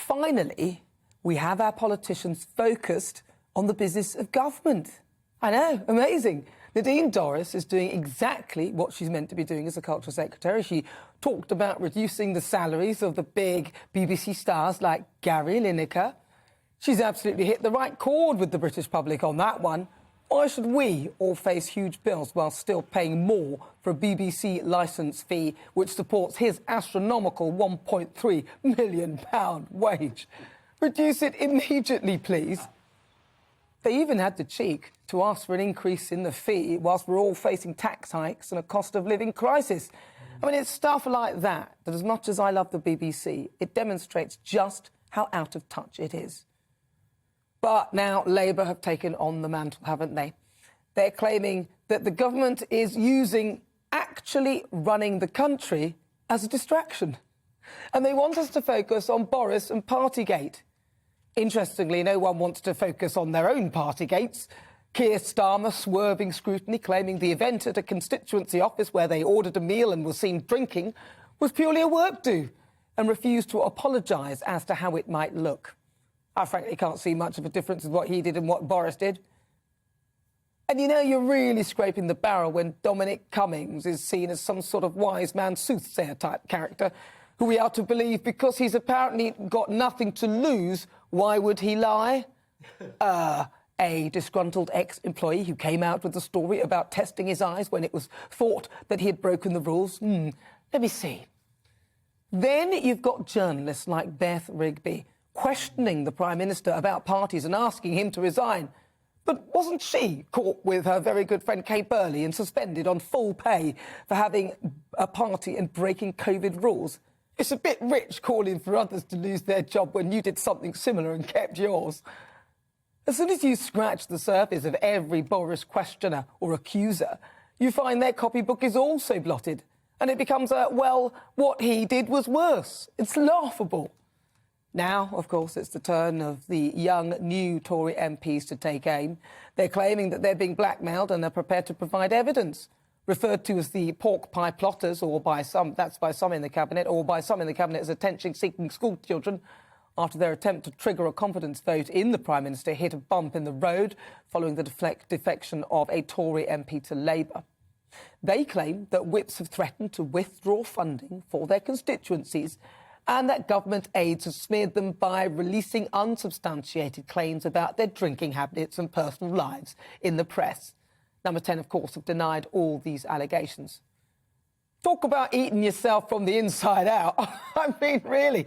Finally, we have our politicians focused on the business of government. I know, amazing. Nadine Dorries is doing exactly what she's meant to be doing as a Culture Secretary. She talked about reducing the salaries of the big BBC stars like Gary Lineker. She's absolutely hit the right chord with the British public on that one. Why should we all face huge bills while still paying more for a BBC licence fee which supports his astronomical £1.3 million wage? Reduce it immediately, please. They even had the cheek to ask for an increase in the fee whilst we're all facing tax hikes and a cost of living crisis. I mean, it's stuff like that as much as I love the BBC, it demonstrates just how out of touch it is. But now Labour have taken on the mantle, haven't they? They're claiming that the government is using actually running the country as a distraction. And they want us to focus on Boris and Partygate. Interestingly, no one wants to focus on their own Partygates. Keir Starmer swerving scrutiny, claiming the event at a constituency office where they ordered a meal and were seen drinking was purely a work do, and refused to apologise as to how it might look. I frankly can't see much of a difference with what he did and what Boris did. And you know, you're really scraping the barrel when Dominic Cummings is seen as some sort of wise man soothsayer type character who we are to believe because he's apparently got nothing to lose, why would he lie? A disgruntled ex-employee who came out with a story about testing his eyes when it was thought that he had broken the rules. Let me see. Then you've got journalists like Beth Rigby questioning the Prime Minister about parties and asking him to resign. But wasn't she caught with her very good friend Kay Burley and suspended on full pay for having a party and breaking COVID rules? It's a bit rich calling for others to lose their job when you did something similar and kept yours. As soon as you scratch the surface of every Boris questioner or accuser, you find their copybook is also blotted. And it becomes well, what he did was worse. It's laughable. Now, of course, it's the turn of the young, new Tory MPs to take aim. They're claiming that they're being blackmailed and are prepared to provide evidence. Referred to as the pork pie plotters, or by some in the Cabinet, or by some in the Cabinet as attention-seeking school children, after their attempt to trigger a confidence vote in the Prime Minister hit a bump in the road following the defection of a Tory MP to Labour. They claim that whips have threatened to withdraw funding for their constituencies and that government aides have smeared them by releasing unsubstantiated claims about their drinking habits and personal lives in the press. Number 10, of course, have denied all these allegations. Talk about eating yourself from the inside out. I mean, really,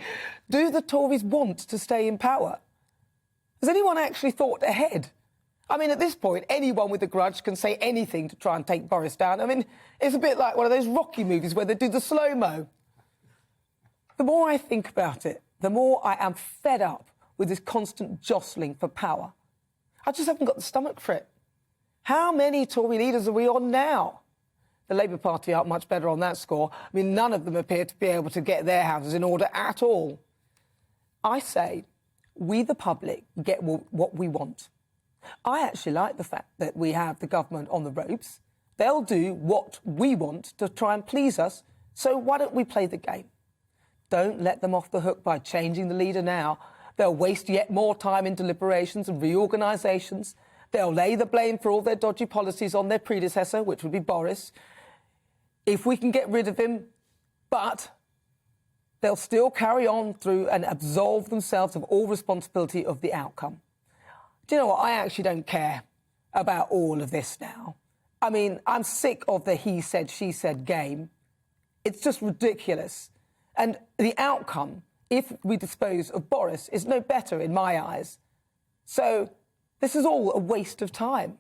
do the Tories want to stay in power? Has anyone actually thought ahead? I mean, at this point, anyone with a grudge can say anything to try and take Boris down. I mean, it's a bit like one of those Rocky movies where they do the slow-mo. The more I think about it, the more I am fed up with this constant jostling for power. I just haven't got the stomach for it. How many Tory leaders are we on now? The Labour Party aren't much better on that score. I mean, none of them appear to be able to get their houses in order at all. I say, we the public get what we want. I actually like the fact that we have the government on the ropes. They'll do what we want to try and please us, so why don't we play the game? Don't let them off the hook by changing the leader now. They'll waste yet more time in deliberations and reorganisations. They'll lay the blame for all their dodgy policies on their predecessor, which would be Boris, if we can get rid of him. But they'll still carry on through and absolve themselves of all responsibility of the outcome. Do you know what? I actually don't care about all of this now. I mean, I'm sick of the he said, she said game. It's just ridiculous. And the outcome, if we dispose of Boris, is no better in my eyes. So this is all a waste of time.